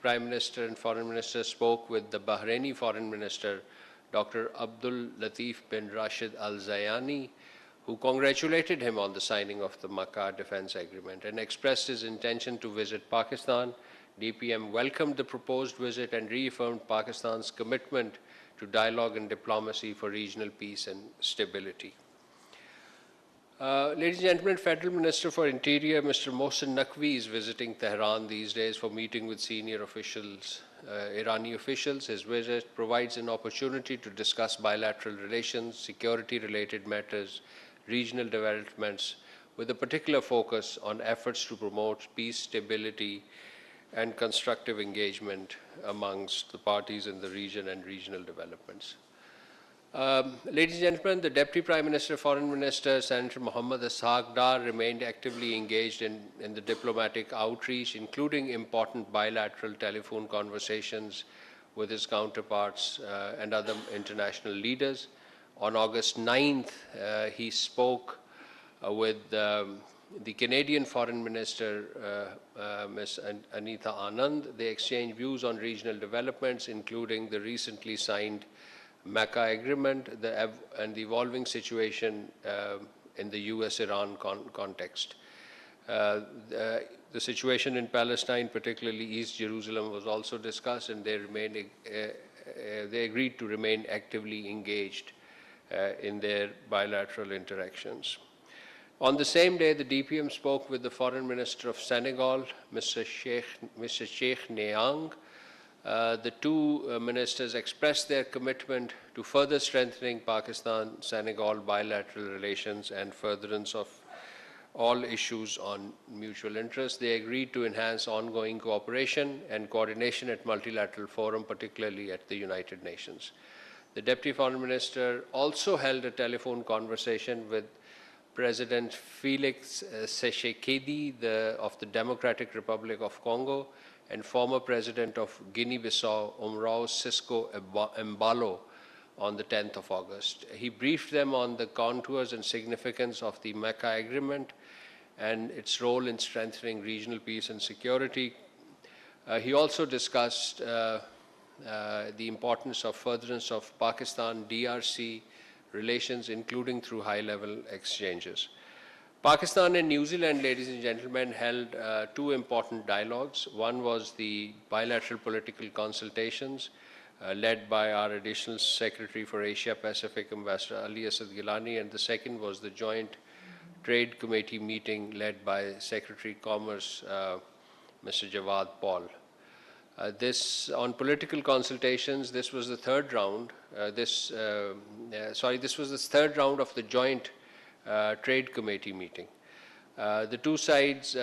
Prime Minister and Foreign Minister spoke with the Bahraini Foreign Minister, Dr. Abdul Latif bin Rashid Al Zayani, who congratulated him on the signing of the Makkah Defense Agreement and expressed his intention to visit Pakistan. DPM welcomed the proposed visit and reaffirmed Pakistan's commitment to dialogue and diplomacy for regional peace and stability. Ladies and gentlemen, Federal Minister for Interior, Mr. Mohsen Naqvi, is visiting Tehran these days for meeting with senior officials, Irani officials. His visit provides an opportunity to discuss bilateral relations, security-related matters, regional developments, with a particular focus on efforts to promote peace, stability, and constructive engagement amongst the parties in the region and regional developments. Ladies and gentlemen, the Deputy Prime Minister, Foreign Minister, Senator Mohammad Ishaq Dar remained actively engaged in the diplomatic outreach, including important bilateral telephone conversations with his counterparts and other international leaders. On August 9th, he spoke with the Canadian Foreign Minister, Ms. Anita Anand. They exchanged views on regional developments, including the recently signed Makkah Agreement and the evolving situation in the US-Iran context. The situation in Palestine, particularly East Jerusalem, was also discussed, and they agreed to remain actively engaged in their bilateral interactions. On the same day, the DPM spoke with the Foreign Minister of Senegal, Mr. Cheikh Niang. The two ministers expressed their commitment to further strengthening Pakistan-Senegal bilateral relations and furtherance of all issues on mutual interest. They agreed to enhance ongoing cooperation and coordination at multilateral forum, particularly at the United Nations. The Deputy Foreign Minister also held a telephone conversation with President Felix Tshisekedi of the Democratic Republic of Congo and former President of Guinea-Bissau, Umaro Sissoco Embalo, on the 10th of August. He briefed them on the contours and significance of the Makkah Agreement and its role in strengthening regional peace and security. He also discussed the importance of furtherance of Pakistan-DRC relations, including through high-level exchanges. Pakistan and New Zealand, ladies and gentlemen, held two important dialogues. One was the bilateral political consultations led by our Additional Secretary for Asia Pacific, Ambassador Ali Asad Gilani, and the second was the Joint Trade Committee meeting led by Secretary Commerce, Mr. Jawad Paul. On political consultations, this was the third round. This was the third round of the Joint Trade Committee meeting. The two sides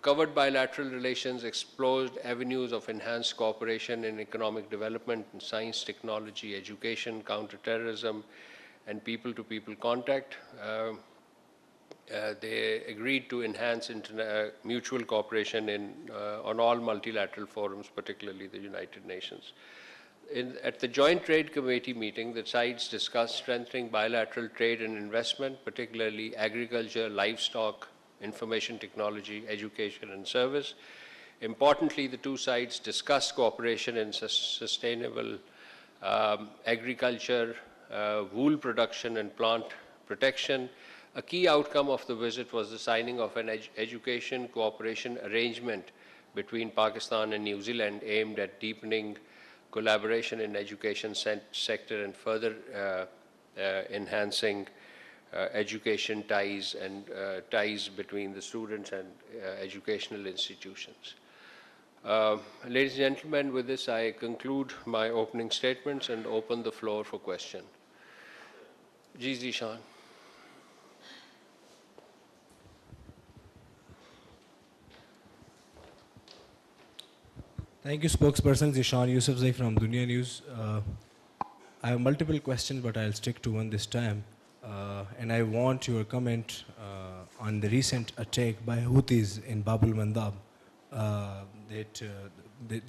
covered bilateral relations, explored avenues of enhanced cooperation in economic development, in science, technology, education, counterterrorism, and people-to-people contact. They agreed to enhance mutual cooperation on all multilateral forums, particularly the United Nations. At the Joint Trade Committee meeting, the sides discussed strengthening bilateral trade and investment, particularly agriculture, livestock, information technology, education, and service. Importantly, the two sides discussed cooperation in sustainable agriculture, wool production, and plant protection. A key outcome of the visit was the signing of an education cooperation arrangement between Pakistan and New Zealand aimed at deepening collaboration in education sector and further enhancing education ties and ties between the students and educational institutions. Ladies and gentlemen, with this I conclude my opening statements and open the floor for question. Ji Zishan. Thank you, Spokesperson Zishan Yousafzai from Dunia News. I have multiple questions, but I'll stick to one this time. And I want your comment on the recent attack by Houthis in Bab al-Mandab.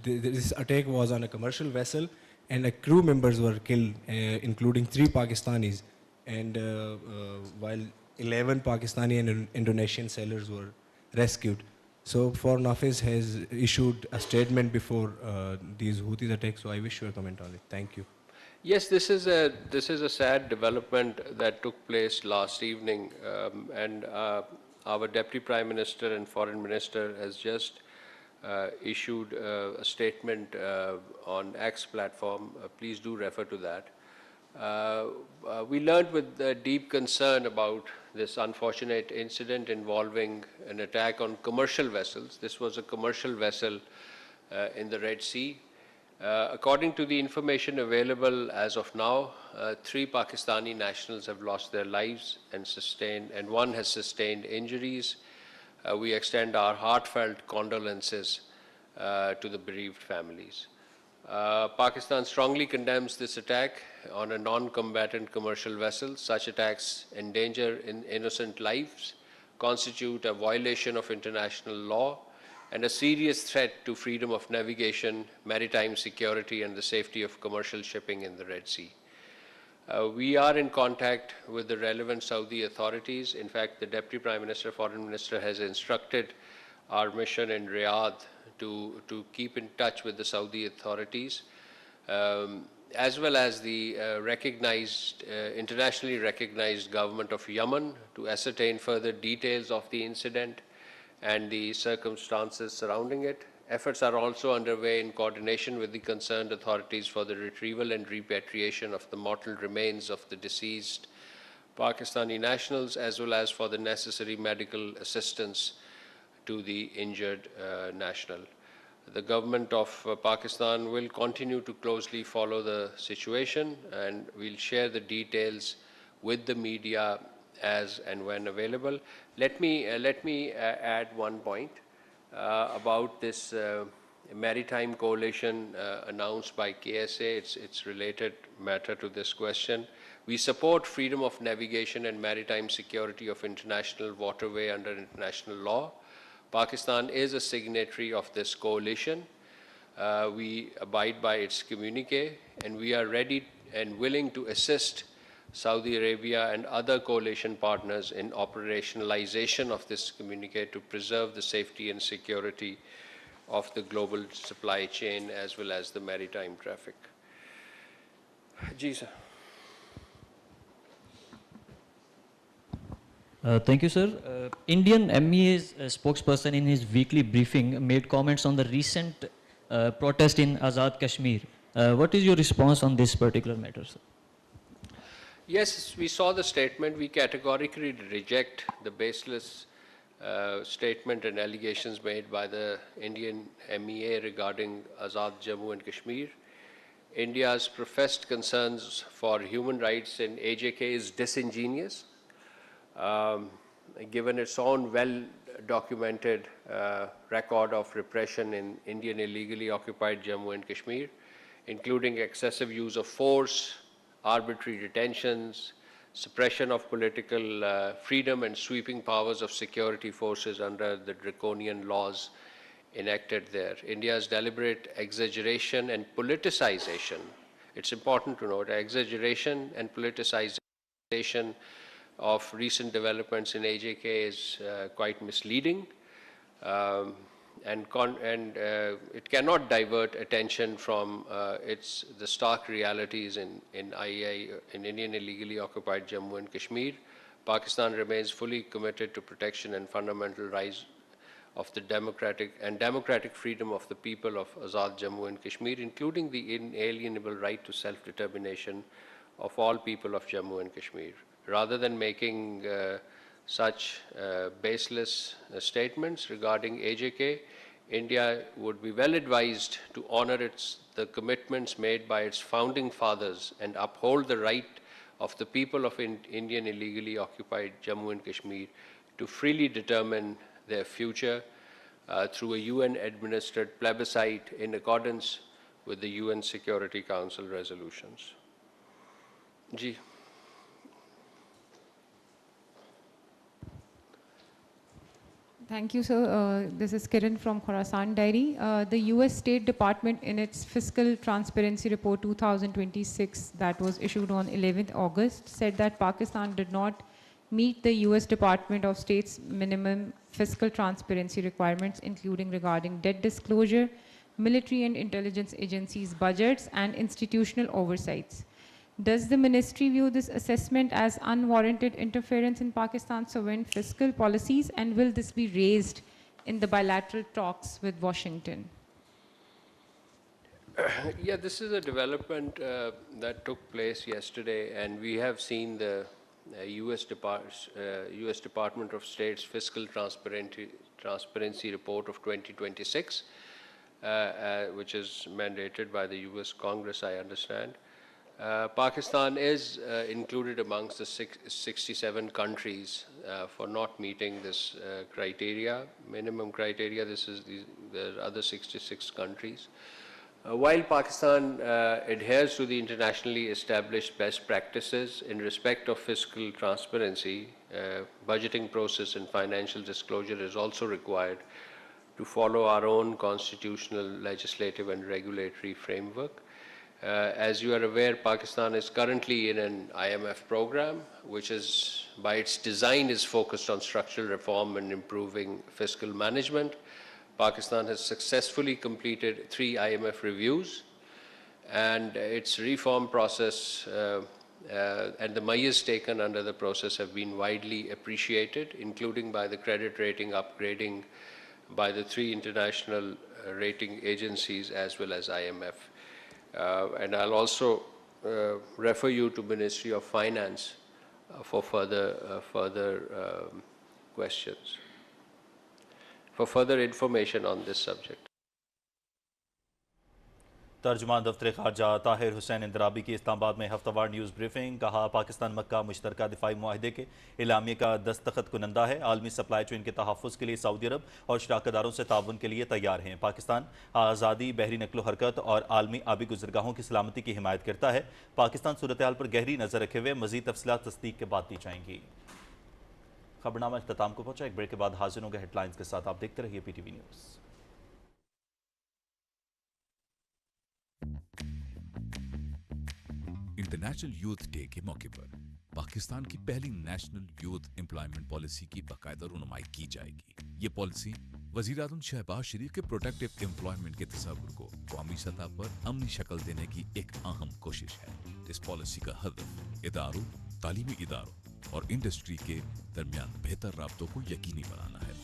This attack was on a commercial vessel, and crew members were killed, including 3 Pakistanis, and while 11 Pakistani and Indonesian sailors were rescued. So Foreign Office has issued a statement before these Houthis attacks, so I wish your comment on it. Thank you. Yes, this is a sad development that took place last evening, and our Deputy Prime Minister and Foreign Minister has just issued a statement on X platform. Please do refer to that. We learned with deep concern about this unfortunate incident involving an attack on commercial vessels. This was a commercial vessel in the Red Sea. According to the information available as of now, 3 Pakistani nationals have lost their lives and one has sustained injuries. We extend our heartfelt condolences to the bereaved families. Pakistan strongly condemns this attack on a non-combatant commercial vessel. Such attacks endanger innocent lives, constitute a violation of international law, and a serious threat to freedom of navigation, maritime security, and the safety of commercial shipping in the Red Sea. We are in contact with the relevant Saudi authorities. In fact, the Deputy Prime Minister, Foreign Minister has instructed our mission in Riyadh to keep in touch with the Saudi authorities, as well as the internationally recognized government of Yemen, to ascertain further details of the incident and the circumstances surrounding it. Efforts are also underway in coordination with the concerned authorities for the retrieval and repatriation of the mortal remains of the deceased Pakistani nationals, as well as for the necessary medical assistance to the injured national. The government of Pakistan will continue to closely follow the situation, and we'll share the details with the media as and when available. Let me add one point about this maritime coalition announced by KSA. It's related matter to this question. We support freedom of navigation and maritime security of international waterway under international law. Pakistan is a signatory of this coalition. We abide by its communique, and we are ready and willing to assist Saudi Arabia and other coalition partners in operationalization of this communique to preserve the safety and security of the global supply chain as well as the maritime traffic. Ji, sir. Thank you, sir. Indian MEA's spokesperson in his weekly briefing made comments on the recent protest in Azad Kashmir. What is your response on this particular matter, sir? Yes, we saw the statement. We categorically reject the baseless statement and allegations made by the Indian MEA regarding Azad Jammu and Kashmir. India's professed concerns for human rights in AJK is disingenuous, given its own well-documented record of repression in Indian illegally occupied Jammu and Kashmir, including excessive use of force, arbitrary detentions, suppression of political freedom, and sweeping powers of security forces under the draconian laws enacted there. India's deliberate exaggeration and politicization, it's important to note, exaggeration and politicization of recent developments in AJK is quite misleading, and it cannot divert attention from the stark realities in Indian illegally occupied Jammu and Kashmir. Pakistan remains fully committed to protection and fundamental rights of the democratic freedom of the people of Azad Jammu and Kashmir, including the inalienable right to self-determination of all people of Jammu and Kashmir. Rather than making such baseless statements regarding AJK, India would be well advised to honor the commitments made by its founding fathers and uphold the right of the people of Indian illegally occupied Jammu and Kashmir to freely determine their future through a UN-administered plebiscite in accordance with the UN Security Council resolutions. Ji. Thank you, sir. This is Kiran from Khorasan Diary. The US State Department, in its Fiscal Transparency Report 2026 that was issued on 11th August, said that Pakistan did not meet the US Department of State's minimum fiscal transparency requirements, including regarding debt disclosure, military and intelligence agencies' budgets, and institutional oversights. Does the ministry view this assessment as unwarranted interference in Pakistan's sovereign fiscal policies, and will this be raised in the bilateral talks with Washington? Yeah, this is a development that took place yesterday, and we have seen the US Department of State's Fiscal Transparency Report of 2026, which is mandated by the US Congress, I understand. Pakistan is included amongst the 67 countries for not meeting this minimum criteria. There are other 66 countries. While Pakistan adheres to the internationally established best practices in respect of fiscal transparency, budgeting process and financial disclosure is also required to follow our own constitutional, legislative and regulatory framework. As you are aware, Pakistan is currently in an IMF program, which is, by its design, is focused on structural reform and improving fiscal management. Pakistan has successfully completed 3 IMF reviews, and its reform process and the measures taken under the process have been widely appreciated, including by the credit rating upgrading by the 3 international rating agencies as well as IMF. And I'll also refer you to Ministry of Finance for further questions, for further information on this subject. तर्जुमान दफ्तर ख़ारजा ताहिर हुसैन इंदराबी की इस्लामाबाद में हफ्तावार news briefing. कहा, पाकिस्तान मक्का मुश्तरका दिफाई मुआहदे के इलामिया का दस्तखत कुनंदा है। आलमी supply chain के तहफ़्फ़ुज़ के लिए सऊदी अरब और शराकतदारों से ताउन के लिए तैयार हैं। पाकिस्तान आज़ादी, बहरी नकलो हरकत और आलमी आबी गुज़रगाहों की सलामती की हिमायत करता है। पाकिस्तान सूरत हाल पर गहरी नज़र रखे हुए मज़ीद तफसीलात तस्दीक के बाद दी जाएंगी। खबरनामा इख्तिताम को पहुंचा। एक ब्रेक के बाद हाजिर होंगे हेडलाइंस के साथ। आप देखते रहिए PTV news. International youth day के मौके पर पाकिस्तान की पहली नेशनल यूथ एम्प्लॉयमेंट पॉलिसी की बाकायदा रुनुमाई की जाएगी। ये पॉलिसी वज़ीर-ए-आज़म शहबाज शरीफ के प्रोटेक्टिव एम्प्लॉयमेंट के तसव्वुर को कौमी सतह पर अमली शक्ल देने की एक अहम कोशिश है। इस पॉलिसी का हदफ इदारों, तालीमी इदारों और इंडस्ट्री के दरमियान बेहतर राब्तों को यकीनी बनाना है।